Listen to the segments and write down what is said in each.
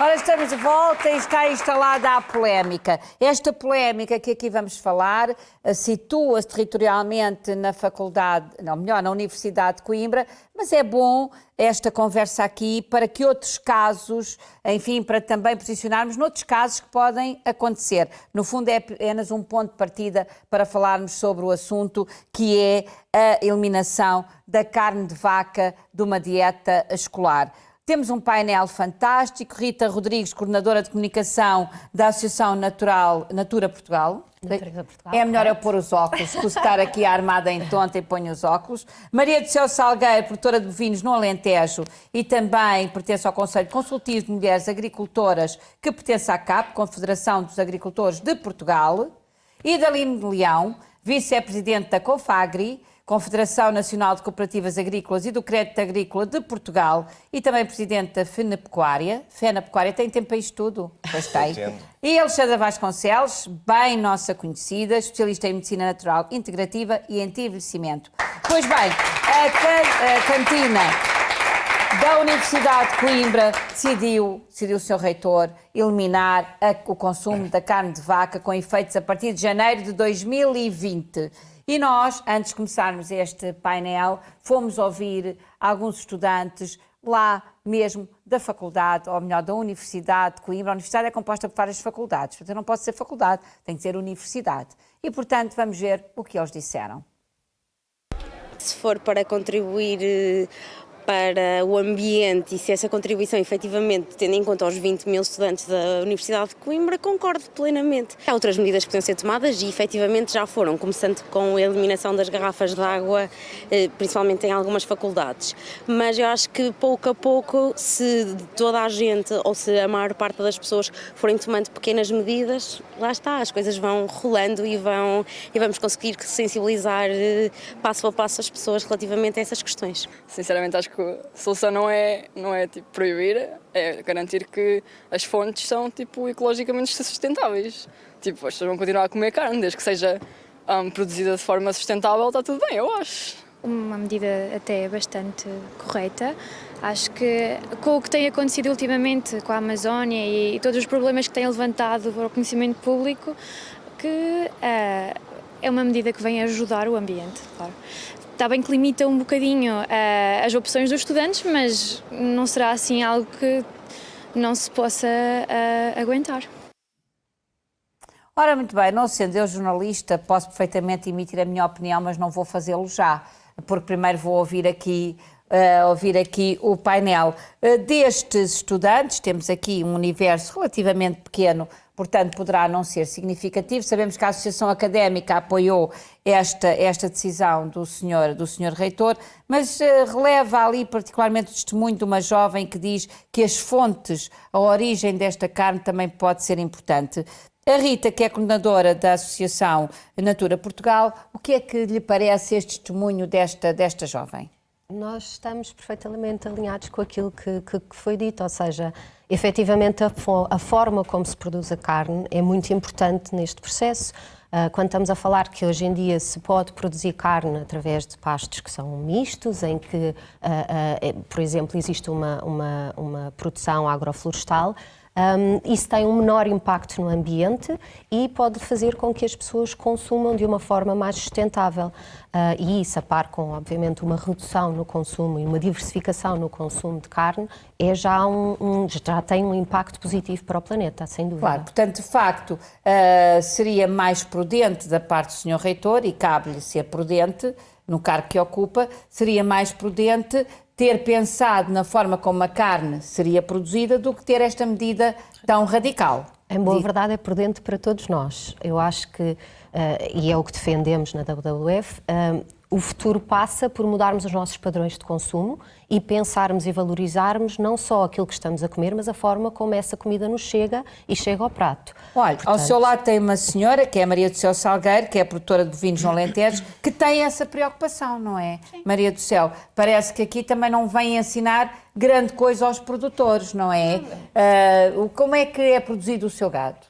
Ora, estamos de volta e está instalada a polémica. Esta polémica que aqui vamos falar situa-se territorialmente na faculdade, não, melhor, na Universidade de Coimbra, mas é bom esta conversa aqui para que outros casos, enfim, para também posicionarmos noutros casos que podem acontecer. No fundo, é apenas um ponto de partida para falarmos sobre o assunto, que é a eliminação da carne de vaca de uma dieta escolar. Temos um painel fantástico. Rita Rodrigues, coordenadora de comunicação da Associação Natura Portugal. Natura Portugal, é melhor correto. eu pôr os óculos, que estar aqui armada em tonta e ponho os óculos. Maria do Céu Salgueiro, produtora de bovinos no Alentejo e também pertence ao Conselho Consultivo de Mulheres Agricultoras, que pertence à CAP, Confederação dos Agricultores de Portugal. E Daline Leão, vice-presidente da COFAGRI, Confederação Nacional de Cooperativas Agrícolas e do Crédito Agrícola de Portugal, e também presidente da FENAPecuária. FENAPecuária tem tempo para isto tudo? Pois tem. E Alexandra Vasconcelos, bem nossa conhecida, especialista em Medicina Natural Integrativa e Anti-envelhecimento. Pois bem, a cantina da Universidade de Coimbra decidiu o Sr. Reitor eliminar o consumo da carne de vaca com efeitos a partir de janeiro de 2020. E nós, antes de começarmos este painel, fomos ouvir alguns estudantes lá mesmo da faculdade, ou melhor, da Universidade de Coimbra. A universidade é composta por várias faculdades, portanto não pode ser faculdade, tem que ser universidade. E, portanto, vamos ver o que eles disseram. Se for para contribuir para o ambiente e se essa contribuição efetivamente, tendo em conta os 20 mil estudantes da Universidade de Coimbra, concordo plenamente. Há outras medidas que podem ser tomadas e efetivamente já foram, começando com a eliminação das garrafas de água, principalmente em algumas faculdades. Mas eu acho que pouco a pouco, se toda a gente ou se a maior parte das pessoas forem tomando pequenas medidas, lá está, as coisas vão rolando e vamos conseguir sensibilizar passo a passo as pessoas relativamente a essas questões. Sinceramente, acho que a solução não é tipo proibir, é garantir que as fontes são tipo ecologicamente sustentáveis. Tipo, as pessoas vão continuar a comer carne, desde que seja produzida de forma sustentável, está tudo bem, eu acho. Uma medida até bastante correta. Acho que com o que tem acontecido ultimamente com a Amazónia e todos os problemas que tem levantado para o conhecimento público, que é uma medida que vem ajudar o ambiente, claro. Está bem que limita um bocadinho as opções dos estudantes, mas não será assim algo que não se possa aguentar. Ora, muito bem, não sendo eu jornalista, posso perfeitamente emitir a minha opinião, mas não vou fazê-lo já, porque primeiro vou ouvir aqui o painel destes estudantes. Temos aqui um universo relativamente pequeno, portanto poderá não ser significativo. Sabemos que a Associação Académica apoiou esta decisão do senhor Reitor, mas releva ali particularmente o testemunho de uma jovem que diz que as fontes, a origem desta carne também pode ser importante. A Rita, que é coordenadora da Associação Natura Portugal, o que é que lhe parece este testemunho desta jovem? Nós estamos perfeitamente alinhados com aquilo que foi dito, ou seja, efetivamente a forma como se produz a carne é muito importante neste processo. Quando estamos a falar que hoje em dia se pode produzir carne através de pastos que são mistos, em que, por exemplo, existe uma produção agroflorestal, isso tem um menor impacto no ambiente e pode fazer com que as pessoas consumam de uma forma mais sustentável. E isso, a par com, obviamente, uma redução no consumo e uma diversificação no consumo de carne, já tem um impacto positivo para o planeta, sem dúvida. Claro, portanto, de facto, seria mais prudente da parte do Sr. Reitor, e cabe-lhe ser prudente no cargo que ocupa, seria mais prudente ter pensado na forma como a carne seria produzida do que ter esta medida tão radical. Em boa verdade, é prudente para todos nós. Eu acho que, e é o que defendemos na WWF, o futuro passa por mudarmos os nossos padrões de consumo e pensarmos e valorizarmos não só aquilo que estamos a comer, mas a forma como essa comida nos chega e chega ao prato. Olha, ao seu lado tem uma senhora, que é a Maria do Céu Salgueiro, que é produtora de bovinos no Alentejo, que tem essa preocupação, não é? Sim. Maria do Céu, parece que aqui também não vem ensinar grande coisa aos produtores, não é? Como é que é produzido o seu gado?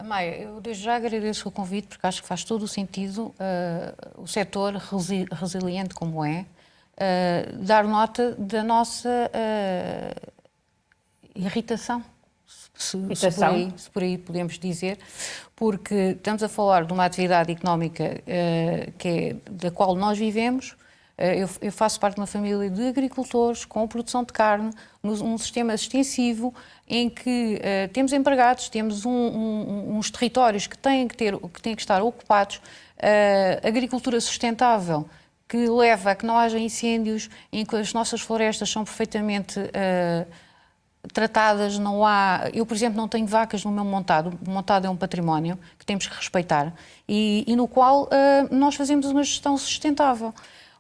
Maia, eu desde já agradeço o convite, porque acho que faz todo o sentido o setor resiliente como é, dar nota da nossa irritação, se por aí podemos dizer, porque estamos a falar de uma atividade económica da qual nós vivemos. Eu faço parte de uma família de agricultores com produção de carne, num sistema extensivo em que temos empregados, temos uns territórios que têm que estar ocupados, agricultura sustentável, que leva a que não haja incêndios, em que as nossas florestas são perfeitamente tratadas, não há... Eu, por exemplo, não tenho vacas no meu montado. O montado é um património que temos que respeitar e no qual nós fazemos uma gestão sustentável.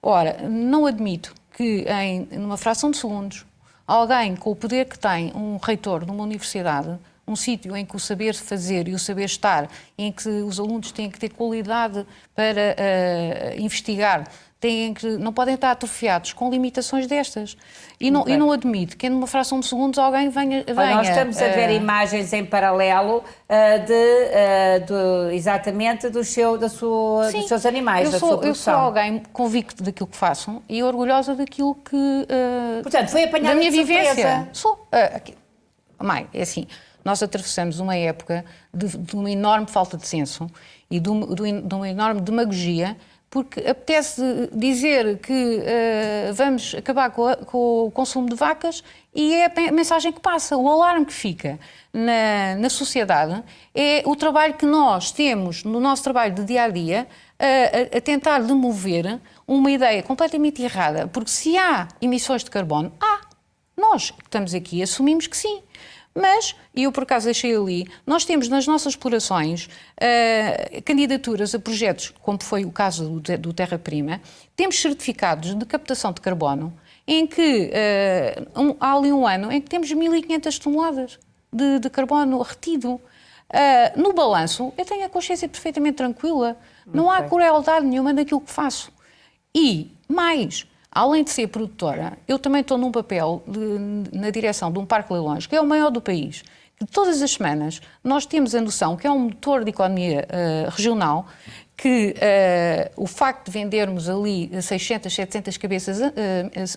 Ora, não admito que, numa fração de segundos, alguém com o poder que tem um reitor de uma universidade, um sítio em que o saber fazer e o saber estar, em que os alunos têm que ter qualidade para investigar, não podem estar atrofiados com limitações destas. E não admito que, numa fração de segundos, alguém venha... Nós estamos a ver imagens em paralelo exatamente dos seus animais, da sua produção. Eu sou alguém convicto daquilo que faço e orgulhosa daquilo que... Portanto, foi apanhada da minha de vivência. surpresa. Sou. Mãe, é assim, nós atravessamos uma época de uma enorme falta de senso e de uma enorme demagogia, porque apetece dizer que vamos acabar com o consumo de vacas e é a mensagem que passa, o alarme que fica na sociedade é o trabalho que nós temos no nosso trabalho de dia-a-dia a tentar demover uma ideia completamente errada, porque se há emissões de carbono, nós que estamos aqui assumimos que sim. Mas, e eu por acaso deixei ali, nós temos nas nossas explorações candidaturas a projetos, como foi o caso do Terra Prima, temos certificados de captação de carbono, em que há ali um ano em que temos 1.500 toneladas de carbono retido. No balanço, eu tenho a consciência perfeitamente tranquila, não há crueldade nenhuma naquilo que faço. E, mais... Além de ser produtora, eu também estou num papel na direção de um parque de leilões, que é o maior do país, que todas as semanas nós temos a noção que é um motor de economia regional, que o facto de vendermos ali 600, 700 cabeças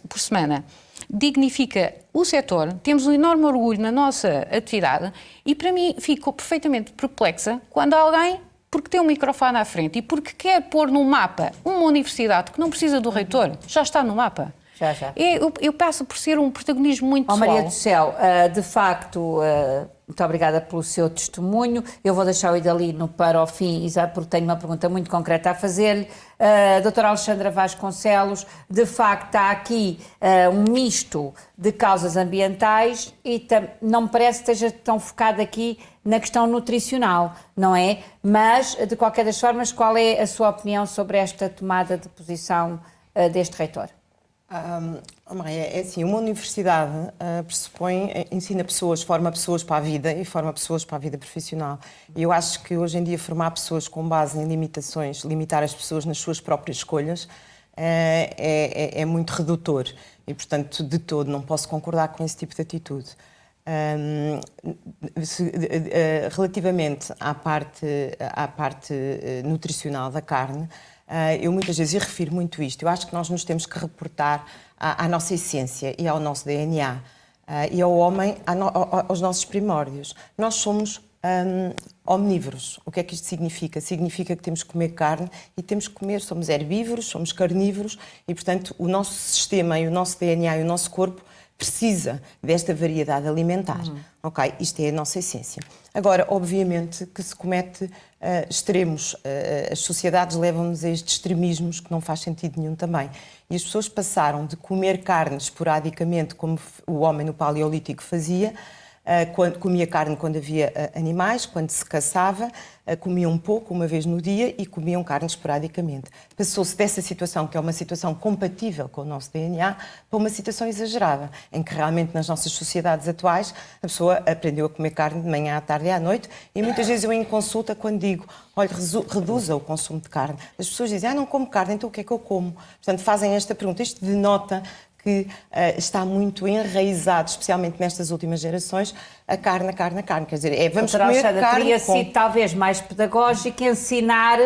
por semana dignifica o setor, temos um enorme orgulho na nossa atividade e para mim fico perfeitamente perplexa quando alguém... porque tem um microfone à frente e porque quer pôr no mapa uma universidade que não precisa do reitor, já está no mapa. Já. Eu passo por ser um protagonismo muito pessoal. Maria do Céu, de facto, muito obrigada pelo seu testemunho. Eu vou deixar o Idalino para o fim, porque tenho uma pergunta muito concreta a fazer-lhe. Doutora Alexandra Vasconcelos, de facto há aqui um misto de causas ambientais e não me parece que esteja tão focado aqui na questão nutricional, não é? Mas, de qualquer das formas, qual é a sua opinião sobre esta tomada de posição deste reitor? Maria, é assim, uma universidade ensina pessoas, forma pessoas para a vida e forma pessoas para a vida profissional. E eu acho que hoje em dia formar pessoas com base em limitações, limitar as pessoas nas suas próprias escolhas, é muito redutor. E, portanto, de todo, não posso concordar com esse tipo de atitude. Relativamente à parte nutricional da carne, eu muitas vezes refiro muito isto. Eu acho que nós nos temos que reportar à nossa essência e ao nosso DNA e ao homem, aos nossos primórdios. Nós somos omnívoros. O que é que isto significa? Significa que temos que comer carne e temos que comer, somos herbívoros, somos carnívoros e, portanto, o nosso sistema e o nosso DNA e o nosso corpo precisa desta variedade alimentar. Ok? Isto é a nossa essência. Agora, obviamente, que se comete extremos. As sociedades levam-nos a estes extremismos que não faz sentido nenhum também. E as pessoas passaram de comer carne esporadicamente, como o homem no Paleolítico fazia, quando comia carne quando havia animais, quando se caçava, comiam um pouco, uma vez no dia, e comiam carne esporadicamente. Passou-se dessa situação, que é uma situação compatível com o nosso DNA, para uma situação exagerada, em que realmente nas nossas sociedades atuais a pessoa aprendeu a comer carne de manhã à tarde e à noite, e muitas vezes eu em consulta, quando digo, olha, reduza o consumo de carne, as pessoas dizem, não como carne, então o que é que eu como? Portanto, fazem esta pergunta. Isto denota que está muito enraizado, especialmente nestas últimas gerações, a carne. Quer dizer, vamos comer carne. Teria sido talvez mais pedagógico ensinar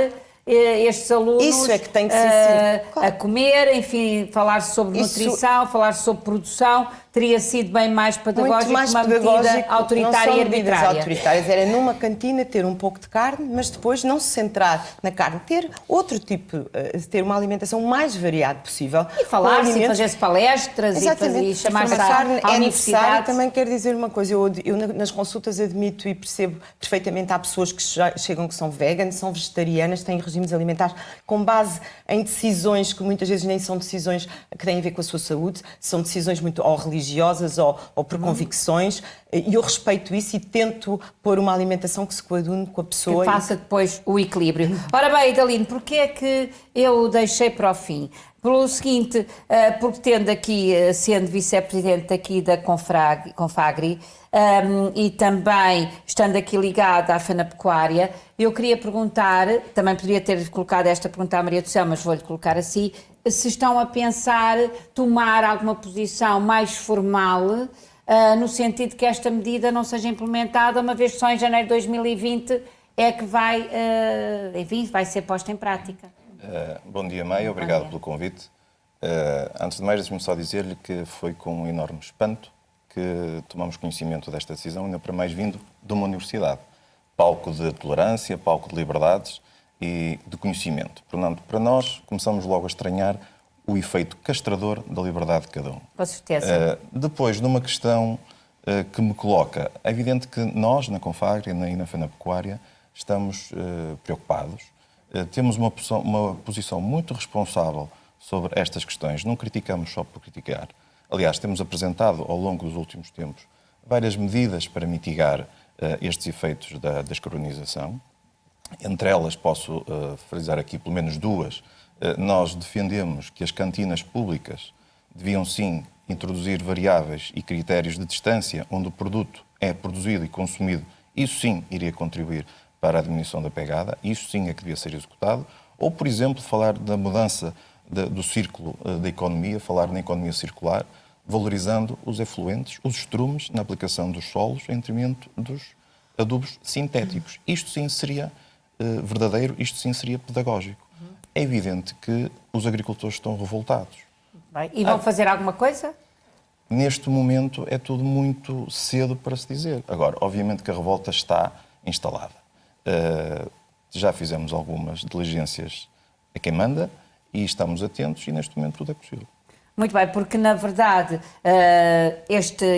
estes alunos isso é que tem que ser a comer, enfim, falar sobre nutrição, falar sobre produção, teria sido bem mais pedagógico que uma medida pedagógico, autoritária não e são medidas arbitrária. autoritárias. Era numa cantina ter um pouco de carne, mas depois não se centrar na carne, ter outro tipo, ter uma alimentação mais variada possível. E falar-se, alimentos... fazer-se palestras e chamar-se a carne à é necessária. universidade. Também quero dizer uma coisa, eu nas consultas admito e percebo perfeitamente, há pessoas que chegam que são veganas, são vegetarianas, têm regimes alimentares com base em decisões que muitas vezes nem são decisões que têm a ver com a sua saúde, são decisões muito ou religiosas ou por convicções, e eu respeito isso e tento pôr uma alimentação que se coadune com a pessoa. Que faça depois o equilíbrio. Ora bem, Idalino, porquê é que eu deixei para o fim? Pelo seguinte, porque tendo aqui, sendo vice-presidente aqui da Confagri, e também estando aqui ligada à Fanapecuária, eu queria perguntar, também poderia ter colocado esta pergunta à Maria do Céu, mas vou-lhe colocar assim, se estão a pensar tomar alguma posição mais formal, no sentido que esta medida não seja implementada, uma vez que só em janeiro de 2020 é que vai, enfim, vai ser posta em prática. Bom dia, Maia. Obrigado pelo convite. Antes de mais, deixe-me só dizer-lhe que foi com um enorme espanto que tomamos conhecimento desta decisão, ainda para mais vindo de uma universidade. Palco de tolerância, palco de liberdades e de conhecimento. Portanto, para nós, começamos logo a estranhar o efeito castrador da liberdade de cada um. Com certeza. Depois, numa questão que me coloca, é evidente que nós, na Confagri e na Fanapecuária, estamos preocupados. Temos uma posição muito responsável sobre estas questões. Não criticamos só por criticar. Aliás, temos apresentado ao longo dos últimos tempos várias medidas para mitigar estes efeitos da descarbonização. Entre elas, posso frisar aqui pelo menos duas. Nós defendemos que as cantinas públicas deviam sim introduzir variáveis e critérios de distância onde o produto é produzido e consumido. Isso sim iria contribuir para a diminuição da pegada, isso sim é que devia ser executado. Ou, por exemplo, falar da mudança do círculo da economia, falar na economia circular, valorizando os efluentes, os estrumes na aplicação dos solos em detrimento dos adubos sintéticos. Isto sim seria verdadeiro, isto sim seria pedagógico. É evidente que os agricultores estão revoltados. Bem, e vão fazer alguma coisa? Neste momento é tudo muito cedo para se dizer. Agora, obviamente que a revolta está instalada. Já fizemos algumas diligências a quem manda e estamos atentos e neste momento tudo é possível. Muito bem, porque na verdade,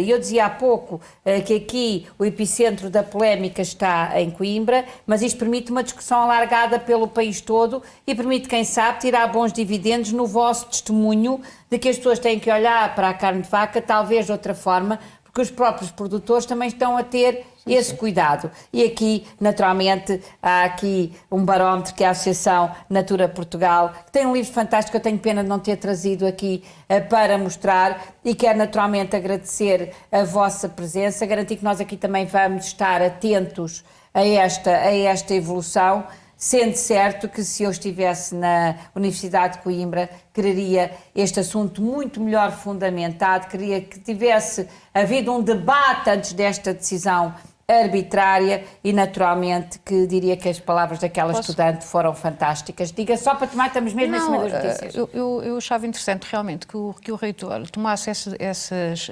eu dizia há pouco que aqui o epicentro da polémica está em Coimbra, mas isto permite uma discussão alargada pelo país todo e permite, quem sabe, tirar bons dividendos no vosso testemunho de que as pessoas têm que olhar para a carne de vaca talvez de outra forma, porque os próprios produtores também estão a ter esse cuidado. E aqui, naturalmente, há aqui um barómetro que é a Associação Natura Portugal, que tem um livro fantástico, eu tenho pena de não ter trazido aqui para mostrar, e quero naturalmente agradecer a vossa presença, garantir que nós aqui também vamos estar atentos a esta evolução, sendo certo que se eu estivesse na Universidade de Coimbra, quereria este assunto muito melhor fundamentado, queria que tivesse havido um debate antes desta decisão arbitrária e, naturalmente, que diria que as palavras daquela estudante foram fantásticas. Diga só para tomar, estamos mesmo em cima das notícias. Eu achava interessante realmente que o reitor tomasse essas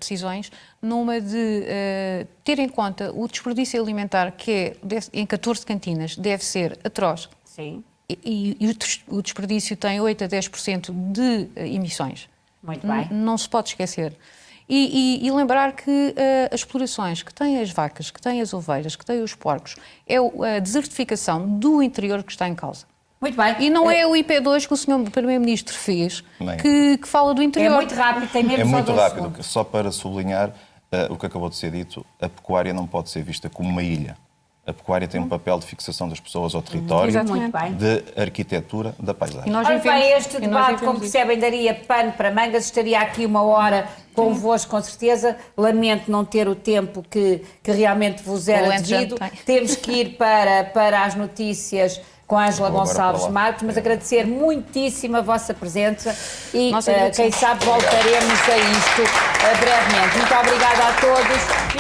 decisões numa de ter em conta o desperdício alimentar que é em 14 cantinas deve ser atroz. Sim. E o desperdício tem 8 a 10% de emissões. Muito bem. Não se pode esquecer. E lembrar que as explorações que têm as vacas, que têm as ovelhas, que têm os porcos, é a desertificação do interior que está em causa. Muito bem. E não é o IP2 que o Sr. Primeiro-Ministro fez que fala do interior. É muito rápido, tem mesmo É só muito 2 rápido. segundos. Só para sublinhar o que acabou de ser dito, a pecuária não pode ser vista como uma ilha. A pecuária tem um papel de fixação das pessoas ao território, Muito bem. de arquitetura da paisagem. Ora bem, este debate, como percebem, daria pano para mangas, estaria aqui uma hora convosco, com certeza. Lamento não ter o tempo que realmente vos era devido. Temos que ir para as notícias com a Ângela Gonçalves Marques, mas agradecer muitíssimo a vossa presença e, quem sabe, voltaremos a isto brevemente. Muito obrigada a todos.